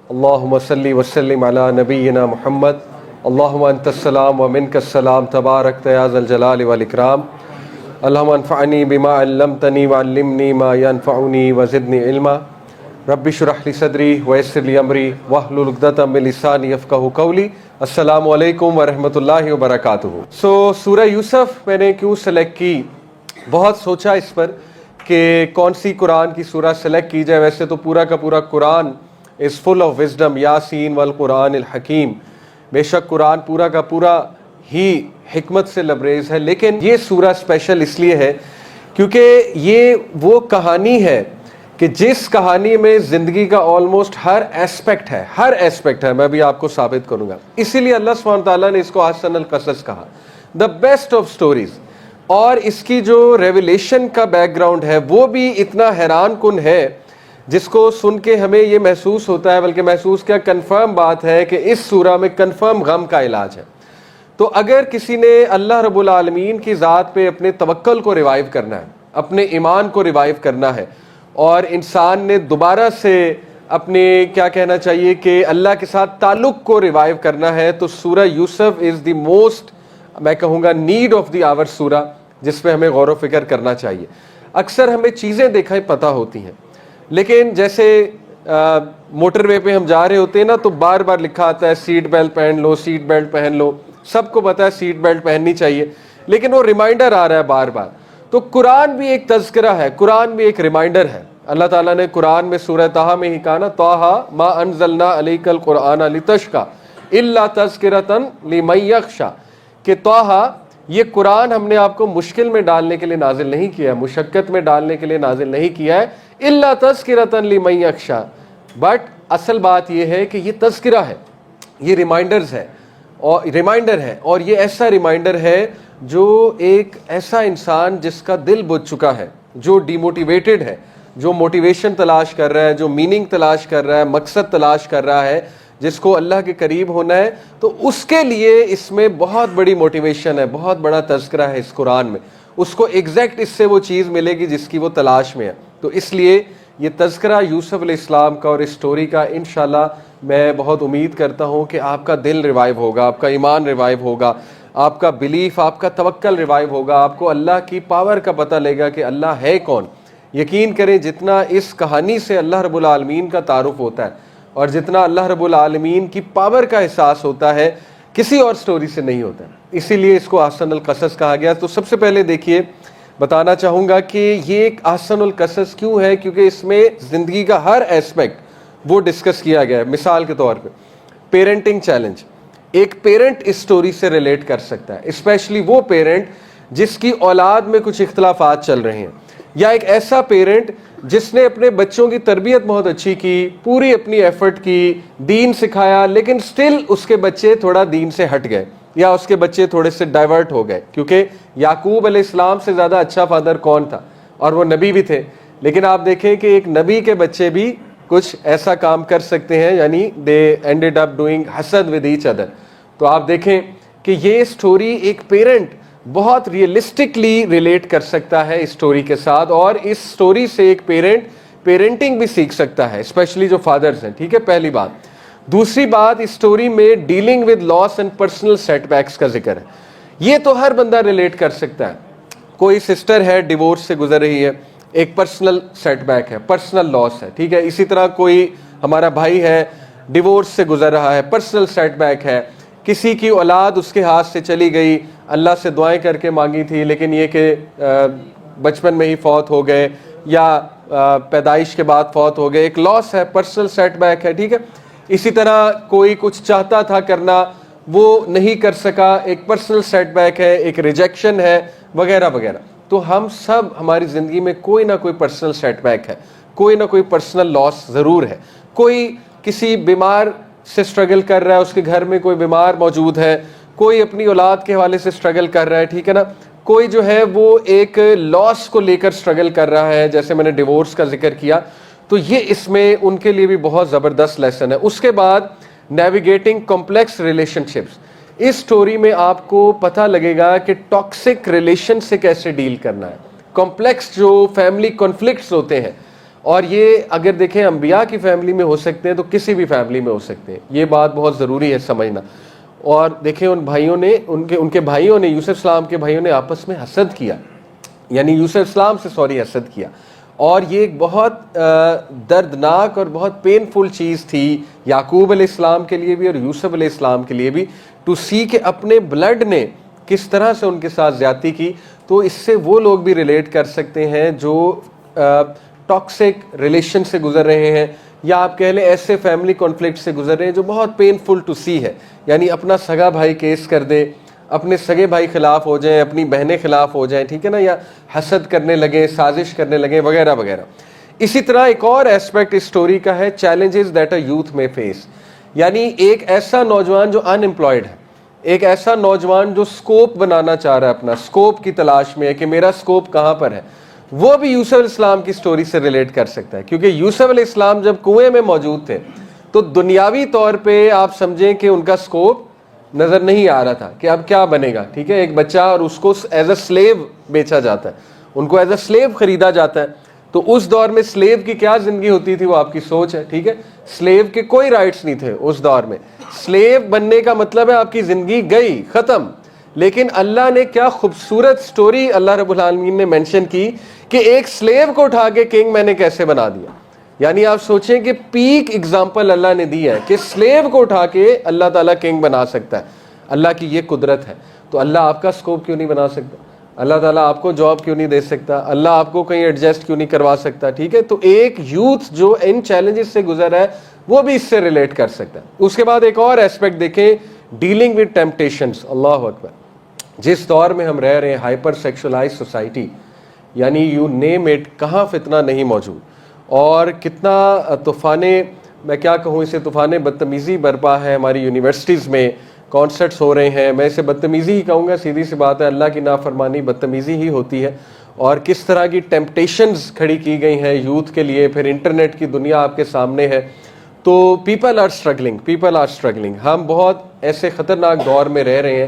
اللہم صلی وسلم علی نبینا محمد اللہم انت السلام ومنک السلام تبارک یا ذا الجلال والاکرام اللہم انفعنی بما علمتنی وعلمنی ما ینفعنی وزدنی علما رب اشرح لی صدری ویسر لی امری واحلل عقدۃ من لسانی یفقہوا قولی۔ السلام علیکم ورحمۃ اللہ وبرکاتہ۔ سورہ یوسف میں نے کیوں سلیکٹ کی، بہت سوچا اس پر کہ کون سی قرآن کی سورہ سلیکٹ کی جائے۔ ویسے تو پورا کا پورا قرآن is full of wisdom، Yasin والقرآن الحکیم، بے شک قرآن پورا کا پورا ہی حکمت سے لبریز ہے، لیکن یہ سورہ اسپیشل اس لیے ہے کیونکہ یہ وہ کہانی ہے کہ جس کہانی میں زندگی کا آلموسٹ ہر ایسپیکٹ ہے، میں بھی آپ کو ثابت کروں گا۔ اسی لیے اللہ سبحانہ تعالیٰ نے اس کو احسن القصص کہا، دا بیسٹ آف سٹوریز۔ اور اس کی جو ریویلیشن کا بیک گراؤنڈ ہے وہ بھی اتنا حیران کن ہے جس کو سن کے ہمیں یہ محسوس ہوتا ہے، بلکہ محسوس کیا کنفرم بات ہے کہ اس سورہ میں کنفرم غم کا علاج ہے۔ تو اگر کسی نے اللہ رب العالمین کی ذات پہ اپنے توکل کو ریوائیو کرنا ہے، اپنے ایمان کو ریوائیو کرنا ہے، اور انسان نے دوبارہ سے اپنے کیا کہنا چاہیے کہ اللہ کے ساتھ تعلق کو ریوائیو کرنا ہے، تو سورہ یوسف از دی موسٹ، میں کہوں گا نیڈ آف دی آور سورہ، جس پہ ہمیں غور و فکر کرنا چاہیے۔ اکثر ہمیں چیزیں دیکھیں پتہ ہوتی ہیں، لیکن جیسے موٹر وے پہ ہم جا رہے ہوتے ہیں نا، تو بار بار لکھا آتا ہے سیٹ بیلٹ پہن لو، سیٹ بیلٹ پہن لو، سب کو پتہ ہے سیٹ بیلٹ پہننی چاہیے، لیکن وہ ریمائنڈر آ رہا ہے بار بار۔ تو قرآن بھی ایک تذکرہ ہے، قرآن بھی ایک ریمائنڈر ہے۔ اللہ تعالیٰ نے قرآن میں سورہ طٰہٰ میں ہی کہا نا، طٰہٰ ما انزلنا علیک القرآن لتشقی الا تذکرۃ لمن یخشی، کہ طٰہٰ یہ قرآن ہم نے آپ کو مشکل میں ڈالنے کے لیے نازل نہیں کیا ہے، مشقت میں ڈالنے کے لیے نازل نہیں کیا ہے، الا تذکرۃ لمن یخشی، بٹ اصل بات یہ ہے کہ یہ تذکرہ ہے، یہ ریمائنڈر ہے، اور یہ ایسا ریمائنڈر ہے جو ایک ایسا انسان جس کا دل بجھ چکا ہے، جو ڈی موٹیویٹڈ ہے، جو موٹیویشن تلاش کر رہا ہے، جو میننگ تلاش کر رہا ہے، مقصد تلاش کر رہا ہے، جس کو اللہ کے قریب ہونا ہے، تو اس کے لیے اس میں بہت بڑی موٹیویشن ہے، بہت بڑا تذکرہ ہے اس قرآن میں۔ اس کو ایگزیکٹ اس سے وہ چیز ملے گی جس کی وہ تلاش میں ہے۔ تو اس لیے یہ تذکرہ یوسف علیہ السلام کا اور اس سٹوری کا انشاءاللہ میں بہت امید کرتا ہوں کہ آپ کا دل ریوائیو ہوگا، آپ کا ایمان ریوائیو ہوگا، آپ کا بلیف، آپ کا توکل ریوائیو ہوگا، آپ کو اللہ کی پاور کا پتہ لگے گا کہ اللہ ہے کون۔ یقین کریں جتنا اس کہانی سے اللہ رب العالمین کا تعارف ہوتا ہے اور جتنا اللہ رب العالمین کی پاور کا احساس ہوتا ہے، کسی اور سٹوری سے نہیں ہوتا ہے، اسی لیے اس کو احسن القصص کہا گیا۔ تو سب سے پہلے دیکھیے، بتانا چاہوں گا کہ یہ ایک احسن القصص کیوں ہے، کیونکہ اس میں زندگی کا ہر ایسپیکٹ وہ ڈسکس کیا گیا ہے۔ مثال کے طور پہ پیرنٹنگ چیلنج، ایک پیرنٹ اس سٹوری سے ریلیٹ کر سکتا ہے، اسپیشلی وہ پیرنٹ جس کی اولاد میں کچھ اختلافات چل رہے ہیں، یا ایک ایسا پیرنٹ جس نے اپنے بچوں کی تربیت بہت اچھی کی، پوری اپنی ایفرٹ کی، دین سکھایا، لیکن سٹل اس کے بچے تھوڑا دین سے ہٹ گئے، یا اس کے بچے تھوڑے سے ڈائیورٹ ہو گئے، کیونکہ یعقوب علیہ السلام سے زیادہ اچھا فادر کون تھا، اور وہ نبی بھی تھے، لیکن آپ دیکھیں کہ ایک نبی کے بچے بھی کچھ ایسا کام کر سکتے ہیں، یعنی دے اینڈڈ اپ ڈوئنگ حسد ود ایچ ادر۔ تو آپ دیکھیں کہ یہ سٹوری ایک پیرنٹ بہت ریئلسٹکلی ریلیٹ کر سکتا ہے اس سٹوری کے ساتھ، اور اس سٹوری سے ایک پیرنٹ پیرنٹنگ بھی سیکھ سکتا ہے، اسپیشلی جو فادرز ہیں، ٹھیک ہے، پہلی بات۔ دوسری بات، اس سٹوری میں dealing with loss and personal setbacks کا ذکر ہے۔ یہ تو ہر بندہ ریلیٹ کر سکتا ہے۔ کوئی سسٹر ہے ڈیورس سے گزر رہی ہے، ایک پرسنل سیٹ بیک ہے، پرسنل لاس ہے، ٹھیک ہے۔ اسی طرح کوئی ہمارا بھائی ہے ڈیورس سے گزر رہا ہے، پرسنل سیٹ بیک ہے۔ کسی کی اولاد اس کے ہاتھ سے چلی گئی، اللہ سے دعائیں کر کے مانگی تھی، لیکن یہ کہ بچپن میں ہی فوت ہو گئے، یا پیدائش کے بعد فوت ہو گئے، ایک لاس ہے، پرسنل سیٹ بیک ہے، ٹھیک ہے۔ اسی طرح کوئی کچھ چاہتا تھا کرنا، وہ نہیں کر سکا، ایک پرسنل سیٹ بیک ہے، ایک ریجیکشن ہے، وغیرہ وغیرہ۔ تو ہم سب، ہماری زندگی میں کوئی نہ کوئی پرسنل سیٹ بیک ہے، کوئی نہ کوئی پرسنل لاس ضرور ہے۔ کوئی کسی بیمار سے سٹرگل کر رہا ہے، اس کے گھر میں کوئی بیمار موجود ہے، کوئی اپنی اولاد کے حوالے سے سٹرگل کر رہا ہے، ٹھیک ہے نا۔ کوئی جو ہے وہ ایک لاس کو لے کر سٹرگل کر رہا ہے، جیسے میں نے ڈیورس کا ذکر کیا، تو یہ اس میں ان کے لیے بھی بہت زبردست لیسن ہے۔ اس کے بعد نیویگیٹنگ کمپلیکس ریلیشن شپس، اس سٹوری میں آپ کو پتہ لگے گا کہ ٹاکسک ریلیشن سے کیسے ڈیل کرنا ہے، کمپلیکس جو فیملی کنفلکٹس ہوتے ہیں، اور یہ اگر دیکھیں انبیاء کی فیملی میں ہو سکتے ہیں تو کسی بھی فیملی میں ہو سکتے ہیں، یہ بات بہت ضروری ہے سمجھنا. اور دیکھیں ان بھائیوں نے ان کے بھائیوں نے یوسف السلام کے بھائیوں نے آپس میں حسد کیا، یعنی یوسف السلام سے حسد کیا، اور یہ ایک بہت دردناک اور بہت پینفل چیز تھی یعقوب علیہ السلام کے لیے بھی اور یوسف علیہ السلام کے لیے بھی، ٹو سی کہ اپنے بلڈ نے کس طرح سے ان کے ساتھ زیادتی کی. تو اس سے وہ لوگ بھی ریلیٹ کر سکتے ہیں جو ٹاکسک ریلیشن سے گزر رہے ہیں، یا آپ کہہ لیں ایسے فیملی کانفلکٹ سے گزر رہے ہیں جو بہت پینفل ٹو سی ہے. یعنی اپنا سگا بھائی کیس کر دے، اپنے سگے بھائی خلاف ہو جائیں، اپنی بہنیں خلاف ہو جائیں، ٹھیک ہے نا، یا حسد کرنے لگیں، سازش کرنے لگیں، وغیرہ وغیرہ. اسی طرح ایک اور ایسپیکٹ اس سٹوری کا ہے چیلنجز دیٹ اے یوتھ میں فیس. یعنی ایک ایسا نوجوان جو ان امپلائڈ ہے، ایک ایسا نوجوان جو سکوپ بنانا چاہ رہا ہے، اپنا سکوپ کی تلاش میں ہے کہ میرا سکوپ کہاں پر ہے، وہ بھی یوسف علیہ السلام کی سٹوری سے ریلیٹ کر سکتا ہے. کیونکہ یوسف علیہ السلام جب کنویں میں موجود تھے تو دنیاوی طور پہ آپ سمجھیں کہ ان کا سکوپ نظر نہیں آ رہا تھا کہ اب کیا بنے گا. ٹھیک ہے، ایک بچہ اور اس کو ایز اے سلیو بیچا جاتا ہے، ان کو ایز اے سلیو خریدا جاتا ہے. تو اس دور میں سلیو کی کیا زندگی ہوتی تھی وہ آپ کی سوچ ہے. ٹھیک ہے، سلیو کے کوئی رائٹس نہیں تھے اس دور میں. سلیو بننے کا مطلب ہے آپ کی زندگی گئی، ختم. لیکن اللہ نے کیا خوبصورت سٹوری اللہ رب العالمین نے مینشن کی کہ ایک سلیو کو اٹھا کے کنگ میں نے کیسے بنا دیا. یعنی آپ سوچیں کہ پیک اگزامپل اللہ نے دی ہے کہ سلیو کو اٹھا کے اللہ تعالیٰ کنگ بنا سکتا ہے. اللہ کی یہ قدرت ہے. تو اللہ آپ کا سکوپ کیوں نہیں بنا سکتا؟ اللہ تعالیٰ آپ کو جاب کیوں نہیں دے سکتا؟ اللہ آپ کو کہیں ایڈجسٹ کیوں نہیں کروا سکتا؟ ٹھیک ہے، تو ایک یوتھ جو ان چیلنجز سے گزر رہا ہے وہ بھی اس سے ریلیٹ کر سکتا ہے. اس کے بعد ایک اور ایسپیکٹ دیکھیں، ڈیلنگ ود ٹیمپٹیشنز. اللہ اکبر. جس دور میں ہم رہ رہے ہیں، ہائپر سیکشولائز سوسائٹی، یعنی یو نیم اٹ، کہاں فتنہ نہیں موجود، اور کتنا طوفانے، میں کیا کہوں اسے، طوفانے بدتمیزی برپا ہے ہماری یونیورسٹیز میں. کانسرٹس ہو رہے ہیں، میں اسے بدتمیزی ہی کہوں گا، سیدھی سی بات ہے، اللہ کی نافرمانی بدتمیزی ہی ہوتی ہے. اور کس طرح کی ٹیمپٹیشنز کھڑی کی گئی ہیں یوتھ کے لیے. پھر انٹرنیٹ کی دنیا آپ کے سامنے ہے. تو پیپل آر اسٹرگلنگ. ہم بہت ایسے خطرناک دور میں رہ رہے ہیں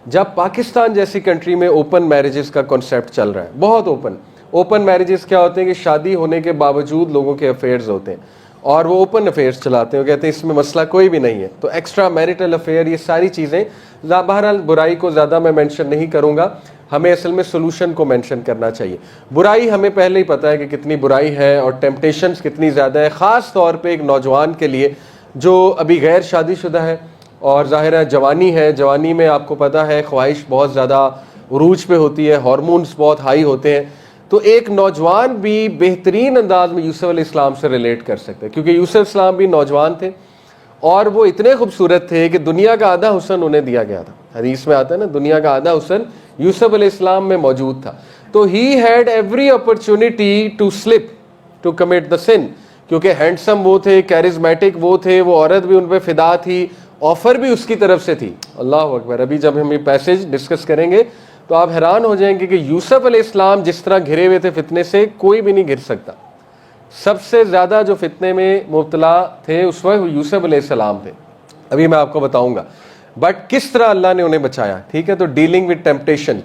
جب پاکستان جیسی کنٹری میں اوپن میرجز کا کنسیپٹ چل رہا ہے. بہت اوپن میرجز کیا ہوتے ہیں کہ شادی ہونے کے باوجود لوگوں کے افیئرز ہوتے ہیں اور وہ اوپن افیئرز چلاتے ہیں، وہ کہتے ہیں اس میں مسئلہ کوئی بھی نہیں ہے. تو ایکسٹرا میرٹل افیئر، یہ ساری چیزیں، بہرحال برائی کو زیادہ میں مینشن نہیں کروں گا، ہمیں اصل میں سولوشن کو مینشن کرنا چاہیے. برائی ہمیں پہلے ہی پتہ ہے کہ کتنی برائی ہے اور ٹیمپٹیشنز کتنی زیادہ ہے، خاص طور پہ ایک نوجوان کے لیے جو ابھی غیر شادی شدہ ہے. اور ظاہر ہے جوانی ہے، جوانی میں آپ کو پتہ ہے خواہش بہت زیادہ عروج پہ ہوتی ہے، ہارمونز بہت ہائی ہوتے ہیں. تو ایک نوجوان بھی بہترین انداز میں یوسف علیہ السلام سے ریلیٹ کر سکتے ہیں، کیونکہ یوسف السلام بھی نوجوان تھے اور وہ اتنے خوبصورت تھے کہ دنیا کا آدھا حسن انہیں دیا گیا تھا. حدیث میں آتا ہے نا، دنیا کا آدھا حسن یوسف علیہ السلام میں موجود تھا. تو ہی had every opportunity to slip to commit the sin, کیونکہ ہینڈسم وہ تھے، کیرزمیٹک وہ تھے، وہ عورت بھی ان پہ فدا تھی، آفر بھی اس کی طرف سے تھی. اللہ اکبر. ابھی جب ہم یہ پیسج ڈسکس کریں گے تو آپ حیران ہو جائیں گے کہ یوسف علیہ السلام جس طرح گھرے ہوئے تھے فتنے سے، کوئی بھی نہیں گھر سکتا. سب سے زیادہ جو فتنے میں مبتلا تھے اس وقت یوسف علیہ السلام تھے. ابھی میں آپ کو بتاؤں گا بٹ کس طرح اللہ نے انہیں بچایا. ٹھیک ہے، تو ڈیلنگ ود ٹیمپٹیشن.